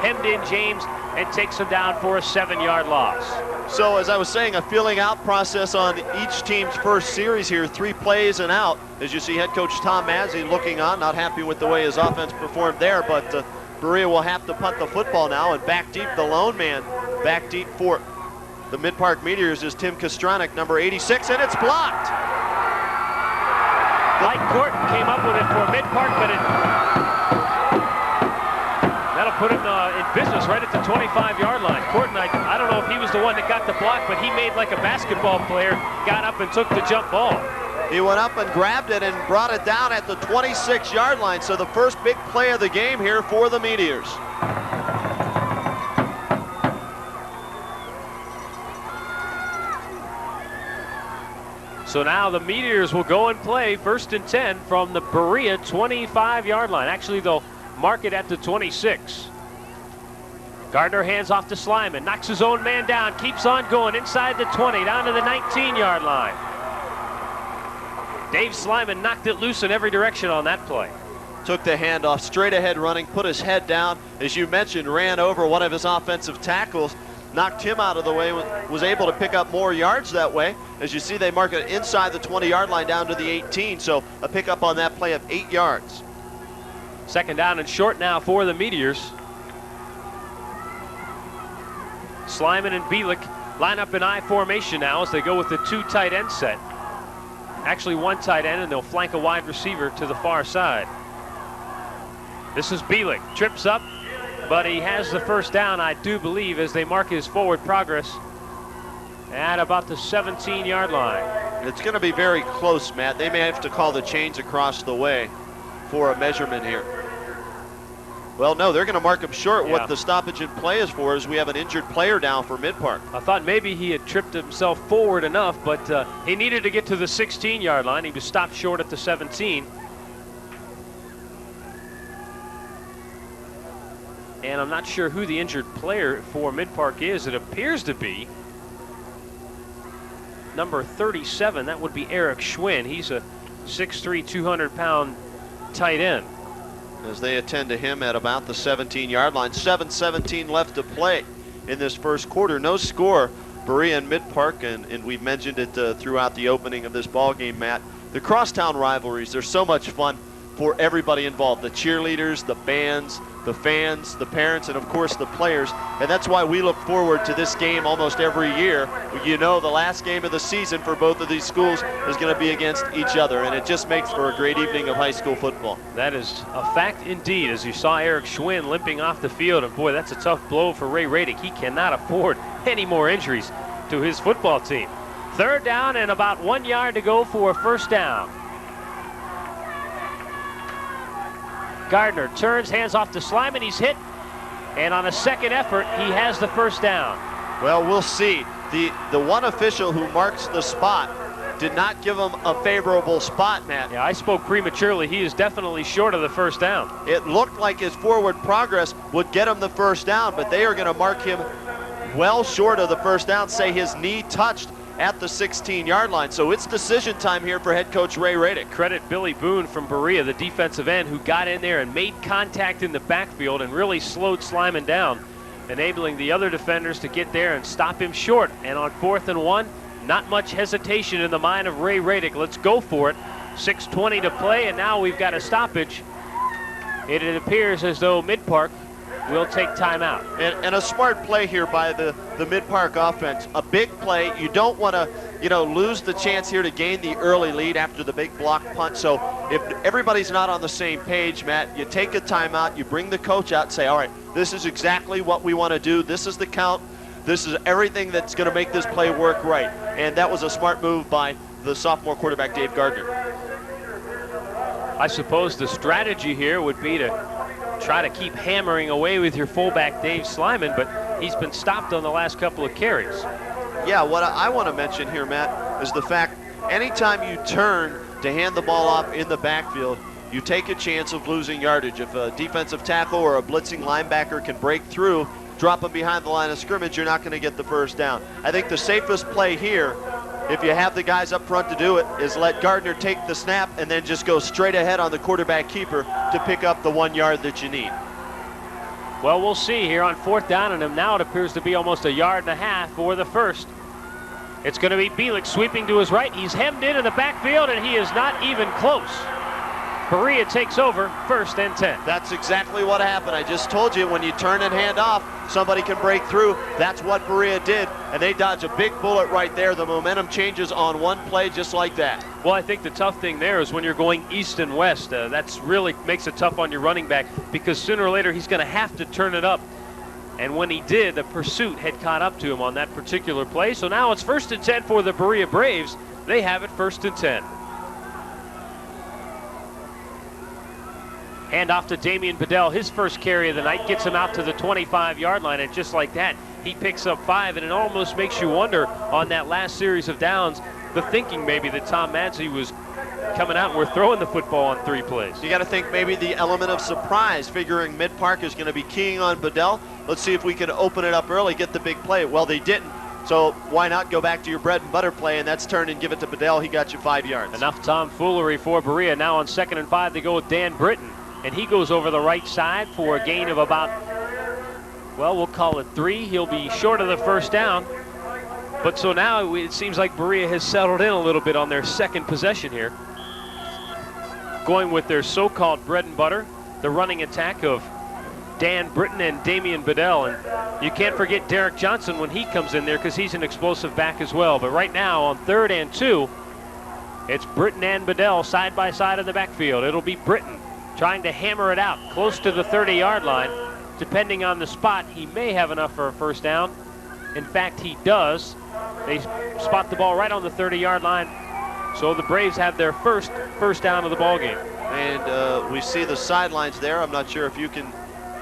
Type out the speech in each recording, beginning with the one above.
hemmed in James and takes him down for a 7-yard loss. So as I was saying, a feeling out process on each team's first series here, 3 plays and out. As you see head coach Tom Mazzy looking on, not happy with the way his offense performed there, but Berea will have to punt the football now, and back deep, the lone man, back deep for the Midpark Meteors is Tim Kostronic, number 86, and it's blocked. Mike Gorton came up with it for Midpark, but that'll put him in business right at the 25-yard line. Gorton, I don't know if he was the one that got the block, but he made like a basketball player, got up and took the jump ball. He went up and grabbed it and brought it down at the 26-yard line. So the first big play of the game here for the Meteors. So now the Meteors will go and play 1st and 10 from the Berea 25-yard line. Actually, they'll mark it at the 26. Gardner hands off to Slyman, knocks his own man down, keeps on going inside the 20, down to the 19-yard line. Dave Slyman knocked it loose in every direction on that play. Took the handoff, straight ahead running, put his head down, as you mentioned, ran over one of his offensive tackles, knocked him out of the way, was able to pick up more yards that way. As you see, they mark it inside the 20-yard line down to the 18, so a pickup on that play of 8 yards. 2nd down and short now for the Meteors. Slyman and Bielik line up in I formation now as they go with the 2 tight end set. Actually 1 tight end, and they'll flank a wide receiver to the far side. This is Bielik, trips up, but he has the first down, I do believe, as they mark his forward progress at about the 17-yard line. It's going to be very close, Matt. They may have to call the chains across the way for a measurement here. Well, no, they're going to mark him short. Yeah. What the stoppage in play is for is we have an injured player down for Midpark. I thought maybe he had tripped himself forward enough, but he needed to get to the 16-yard line. He was stopped short at the 17. And I'm not sure who the injured player for Midpark is. It appears to be number 37. That would be Eric Schwinn. He's a 6'3", 200-pound tight end. As they attend to him at about the 17-yard line. 7:17 left to play in this first quarter. No score, Berea and Midpark, and we've mentioned it throughout the opening of this ball game, Matt. The crosstown rivalries, they're so much fun for everybody involved. The cheerleaders, the bands, the fans, the parents, and of course the players. And that's why we look forward to this game almost every year. You know, the last game of the season for both of these schools is going to be against each other, and it just makes for a great evening of high school football. That is a fact indeed, as you saw Eric Schwinn limping off the field, and boy, that's a tough blow for Ray Radick. He cannot afford any more injuries to his football team. 3rd down and about 1 yard to go for a 1st down. Gardner turns, hands off to Slyman. He's hit, and on a 2nd effort, he has the 1st down. Well, we'll see. The one official who marks the spot did not give him a favorable spot, Matt. Yeah, I spoke prematurely. He is definitely short of the 1st down. It looked like his forward progress would get him the 1st down, but they are going to mark him well short of the 1st down, say his knee touched at the 16-yard line. So it's decision time here for head coach Ray Radick. Credit Billy Boone from Berea, the defensive end, who got in there and made contact in the backfield and really slowed Slyman down, enabling the other defenders to get there and stop him short. And on 4th and 1, not much hesitation in the mind of Ray Radick. Let's go for it. 6:20 to play, and now we've got a stoppage. It appears as though Midpark will take timeout. And a smart play here by the Midpark offense. A big play. You don't want to, lose the chance here to gain the early lead after the big block punt. So if everybody's not on the same page, Matt, you take a timeout, you bring the coach out and say, all right, this is exactly what we want to do. This is the count. This is everything that's going to make this play work right. And that was a smart move by the sophomore quarterback, Dave Gardner. I suppose the strategy here would be to try to keep hammering away with your fullback, Dave Slyman, but he's been stopped on the last couple of carries. Yeah, what I want to mention here, Matt, is the fact anytime you turn to hand the ball off in the backfield, you take a chance of losing yardage. If a defensive tackle or a blitzing linebacker can break through, drop them behind the line of scrimmage, you're not going to get the 1st down. I think the safest play here, if you have the guys up front to do it, is let Gardner take the snap and then just go straight ahead on the quarterback keeper to pick up the 1 yard that you need. Well, we'll see here on 4th down, and now it appears to be almost 1.5 yards for the first. It's going to be Bielik sweeping to his right. He's hemmed in the backfield, and he is not even close. Berea takes over, 1st and 10. That's exactly what happened. I just told you, when you turn and hand off, somebody can break through. That's what Berea did, and they dodge a big bullet right there. The momentum changes on one play just like that. Well, I think the tough thing there is when you're going east and west. That's really makes it tough on your running back, because sooner or later he's going to have to turn it up. And when he did, the pursuit had caught up to him on that particular play. So now it's 1st and 10 for the Berea Braves. They have it 1st and 10. Hand off to Damian Bedell. His first carry of the night gets him out to the 25-yard line, and just like that, he picks up 5, and it almost makes you wonder on that last series of downs, the thinking maybe that Tom Madsey was coming out and we're throwing the football on 3 plays. You got to think maybe the element of surprise, figuring Midpark is going to be keying on Bedell. Let's see if we can open it up early, get the big play. Well, they didn't. So why not go back to your bread and butter play, and that's turn and give it to Bedell. He got you 5 yards. Enough tomfoolery for Berea. Now on 2nd and 5, they go with Dan Britton. And he goes over the right side for a gain of about, well, we'll call it 3. He'll be short of the 1st down. But so now it seems like Berea has settled in a little bit on their second possession here. Going with their so-called bread and butter, the running attack of Dan Britton and Damian Bedell. And you can't forget Derek Johnson when he comes in there, because he's an explosive back as well. But right now on 3rd and 2, it's Britton and Bedell side by side in the backfield. It'll be Britton trying to hammer it out close to the 30-yard line. Depending on the spot, he may have enough for a 1st down. In fact, he does. They spot the ball right on the 30-yard line. So the Braves have their first down of the ball game. And we see the sidelines there. I'm not sure if you can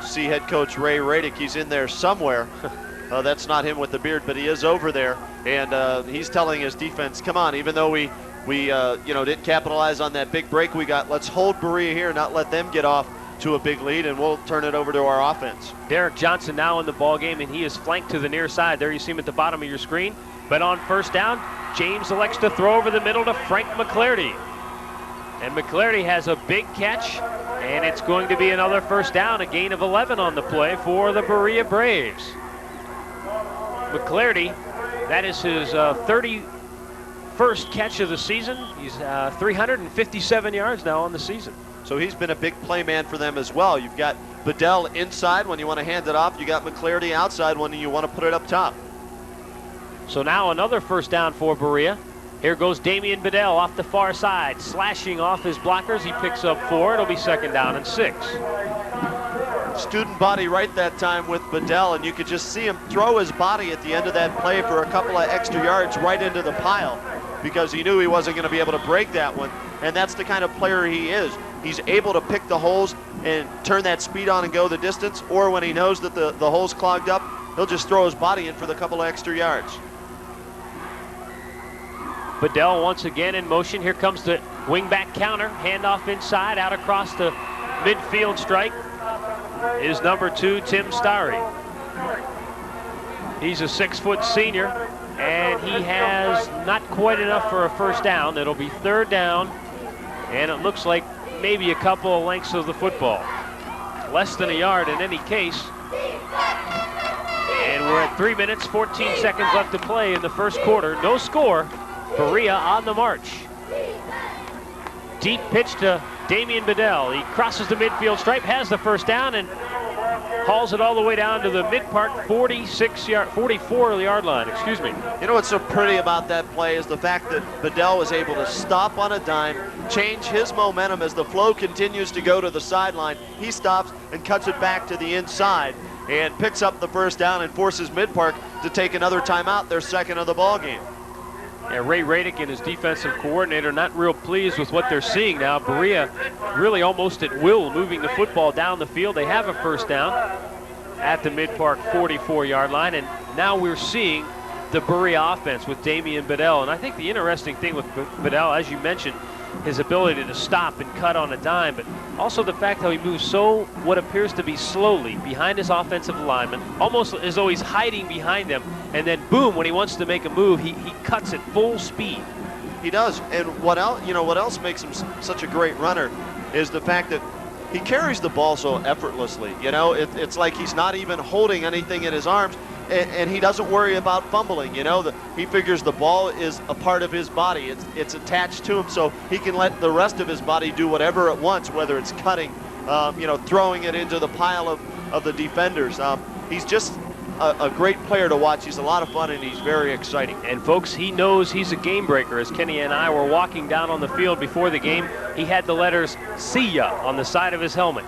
see head coach Ray Radick. He's in there somewhere. That's not him with the beard, but he is over there. And he's telling his defense, come on, even though we didn't capitalize on that big break we got, let's hold Berea here, not let them get off to a big lead, and we'll turn it over to our offense. Derek Johnson now in the ball game, and he is flanked to the near side. There you see him at the bottom of your screen. But on 1st down, James elects to throw over the middle to Frank McClarty. And McClarty has a big catch, and it's going to be another 1st down, a gain of 11 on the play for the Berea Braves. McClarty, that is his 31st catch of the season. He's 357 yards now on the season. So he's been a big play man for them as well. You've got Bedell inside when you want to hand it off. You got McClarty outside when you want to put it up top. So now another 1st down for Berea. Here goes Damian Bedell off the far side, slashing off his blockers. He picks up 4. It'll be 2nd down and 6. Student body right that time with Bedell, and you could just see him throw his body at the end of that play for a couple of extra yards right into the pile, because he knew he wasn't going to be able to break that one. And that's the kind of player he is. He's able to pick the holes and turn that speed on and go the distance, or when he knows that the hole's clogged up, he'll just throw his body in for the couple of extra yards. Bedell once again in motion. Here comes the wingback counter. Handoff inside, out across the midfield strike is number 2, Tim Starry. He's a 6-foot senior, and he has not quite enough for a 1st down. It'll be 3rd down, and it looks like maybe a couple of lengths of the football. Less than a yard in any case. And we're at 3 minutes, 14 seconds left to play in the 1st quarter. No score. Berea on the march. Deep pitch to Damian Bedell. He crosses the midfield stripe, has the 1st down, and hauls it all the way down to the Midpark 44-yard line. Excuse me. You know what's so pretty about that play is the fact that Bedell was able to stop on a dime, change his momentum as the flow continues to go to the sideline. He stops and cuts it back to the inside and picks up the 1st down and forces Midpark to take another timeout, their 2nd of the ball game. Yeah, Ray Radick and his defensive coordinator not real pleased with what they're seeing now. Berea really almost at will moving the football down the field. They have a 1st down at the Midpark 44-yard line, and now we're seeing the Berea offense with Damian Bedell. And I think the interesting thing with Bedell, as you mentioned, his ability to stop and cut on a dime, but also the fact how he moves so what appears to be slowly behind his offensive lineman, almost as though he's hiding behind them, and then boom, when he wants to make a move, he cuts at full speed. He does, and what else makes him such a great runner is the fact that he carries the ball so effortlessly. You know, it's like he's not even holding anything in his arms, and he doesn't worry about fumbling. You know, he figures the ball is a part of his body. It's attached to him, so he can let the rest of his body do whatever it wants, whether it's cutting, you know, throwing it into the pile of the defenders. He's just a great player to watch. He's a lot of fun, and he's very exciting. And folks, he knows he's a game breaker. As Kenny and I were walking down on the field before the game, he had the letters "See ya" on the side of his helmet.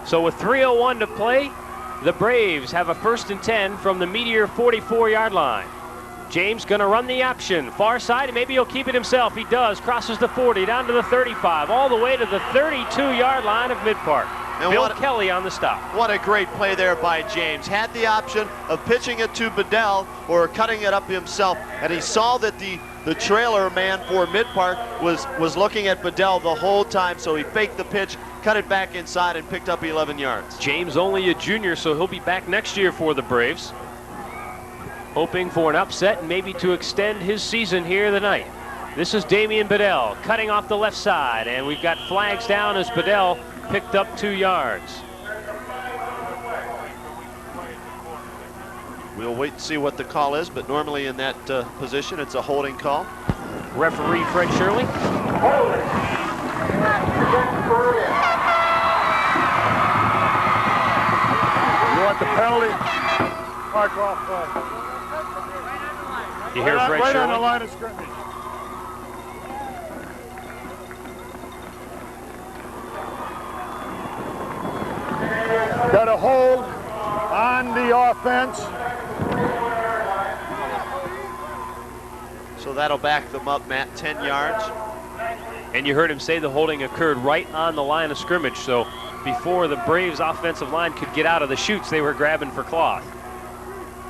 So with 3:01 to play, the Braves have a 1st and 10 from the Meteor 44-yard line. James gonna run the option, far side, and maybe he'll keep it himself. He does, crosses the 40, down to the 35, all the way to the 32-yard line of Midpark. And Bill Kelly on the stop. What a great play there by James. Had the option of pitching it to Bedell or cutting it up himself, and he saw that the trailer man for Midpark was looking at Bedell the whole time, so he faked the pitch, cut it back inside, and picked up 11 yards. James only a junior, so he'll be back next year for the Braves, hoping for an upset and maybe to extend his season here tonight. This is Damian Bedell cutting off the left side, and we've got flags down as Bedell picked up 2 yards. We'll wait and see what the call is, but normally in that position, it's a holding call. Referee Fred Shirley. Holding. You want the penalty? Mark off. You hear Fred right Shirley? on the line of scrimmage. Got a hold on the offense. So that'll back them up, Matt, 10 yards. And you heard him say the holding occurred right on the line of scrimmage, so before the Braves offensive line could get out of the chutes, they were grabbing for cloth.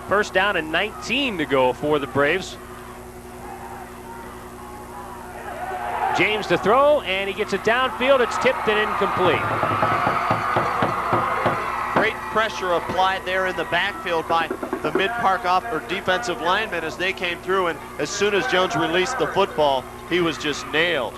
1st down and 19 to go for the Braves. James to throw, and he gets it downfield. It's tipped and incomplete. Great pressure applied there in the backfield by the Midpark defensive linemen as they came through, and as soon as Jones released the football, he was just nailed.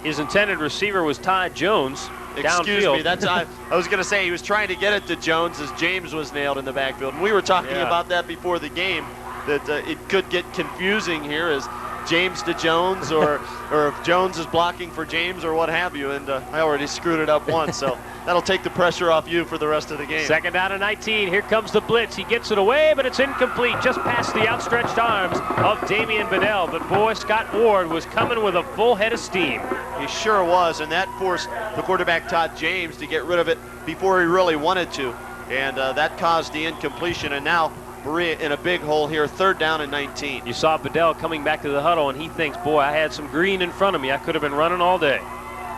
His intended receiver was Todd Jones. Excuse downfield. me, that's I was going to say he was trying to get it to Jones as James was nailed in the backfield. And we were talking about that before the game, that it could get confusing here as James to Jones, or if Jones is blocking for James or what have you, and I already screwed it up once, so that'll take the pressure off you for the rest of the game. 2nd down and 19. Here comes the blitz. He gets it away, but it's incomplete, just past the outstretched arms of Damian Bedell. But boy, Scott Ward was coming with a full head of steam. He sure was, and that forced the quarterback Todd James to get rid of it before he really wanted to, and that caused the incompletion, and now Berea in a big hole here, 3rd down and 19. You saw Bedell coming back to the huddle, and he thinks, boy, I had some green in front of me. I could have been running all day.